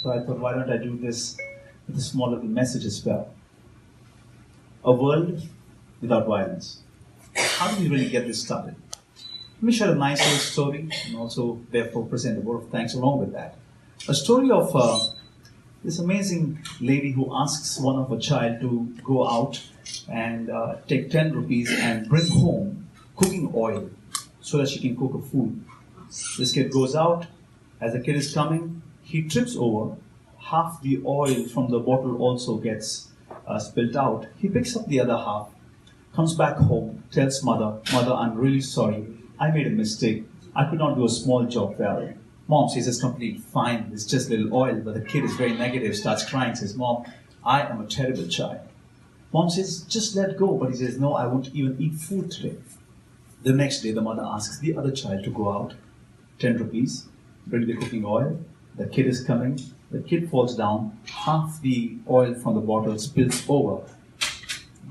So I thought, why don't I do this with a small little message as well? A world without violence. How do we really get this started? Let me share a nice little story and also, therefore, present a word of thanks along with that. A story of this amazing lady who asks one of her child to go out and take 10 rupees and bring home cooking oil so that she can cook her food. This kid goes out. As the kid is coming, he trips over. Half the oil from the bottle also gets spilled out. He picks up the other half, comes back home, tells mother, "Mother, I'm really sorry. I made a mistake. I could not do a small job well." Mom says it's completely fine. It's just little oil. But the kid is very negative, starts crying, says, "Mom, I am a terrible child." Mom says, "Just let go." But he says, "No, I won't even eat food today." The next day, the mother asks the other child to go out, 10 rupees, bring the cooking oil. The kid is coming. The kid falls down. Half the oil from the bottle spills over.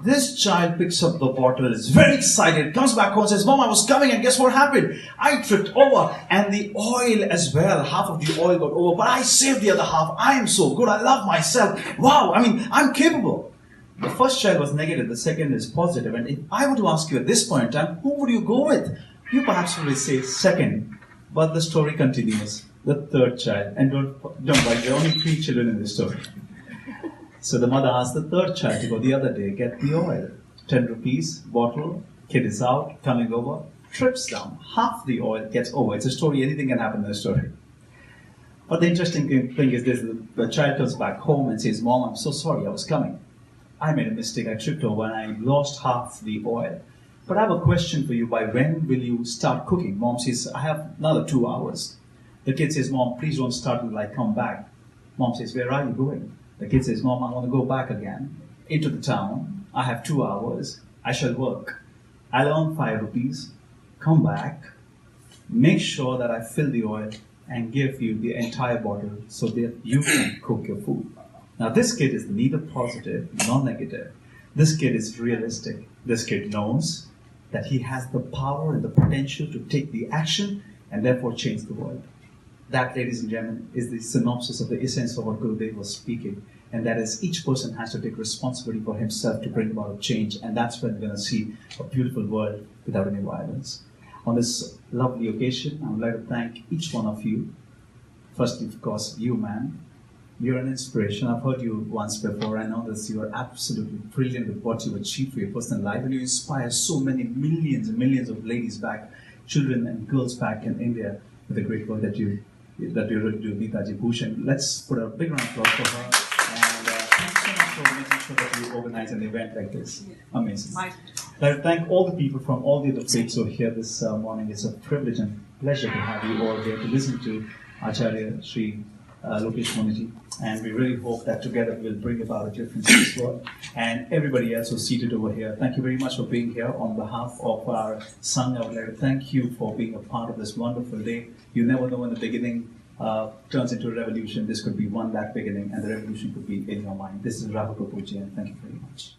This child picks up the bottle, is very excited, comes back home and says, "Mom, I was coming and guess what happened? I tripped over and the oil as well, half of the oil got over, but I saved the other half. I am so good. I love myself. Wow, I'm capable." The first child was negative, the second is positive. And if I were to ask you at this point in time, who would you go with? You perhaps would say second, but the story continues. The third child, and don't worry, there are only 3 children in this story. So the mother asked the third child to go the other day, get the oil. 10 rupees, bottle, kid is out, coming over, trips down. Half the oil gets over. It's a story, anything can happen in the story. But the interesting thing is this, the child comes back home and says, "Mom, I'm so sorry, I was coming. I made a mistake, I tripped over and I lost half the oil. But I have a question for you, by when will you start cooking?" Mom says, "I have another 2 hours. The kid says, "Mom, please don't start until I come back." Mom says, "Where are you going?" The kid says, "Mom, I want to go back again into the town. I have 2 hours. I shall work. I'll earn 5 rupees, come back, make sure that I fill the oil and give you the entire bottle so that you can cook your food." Now this kid is neither positive nor negative. This kid is realistic. This kid knows that he has the power and the potential to take the action and therefore change the world. That, ladies and gentlemen, is the synopsis of the essence of what Gurudev was speaking. And that is, each person has to take responsibility for himself to bring about a change. And that's when we're going to see a beautiful world without any violence. On this lovely occasion, I would like to thank each one of you. Firstly, of course, you, man. You're an inspiration. I've heard you once before. I know that you are absolutely brilliant with what you achieve for your personal life. And you inspire so many millions and millions of ladies back, children and girls back in India, with the great work that you really do, Neetaji Bhushan. Let's put a big round of applause for her. And thanks so much for making sure that you organize an event like this. Amazing. I'd like to thank all the people from all the other faiths who are here this morning. It's a privilege and pleasure to have you all here to listen to Acharya Sri Lokesh Moniji. And we really hope that together we'll bring about a difference in this world. And everybody else who's seated over here, thank you very much for being here. On behalf of our Sangh, I would like to thank you for being a part of this wonderful day. You never know when the beginning turns into a revolution. This could be one that beginning, and the revolution could be in your mind. This is Rahul Kapoor, and thank you very much.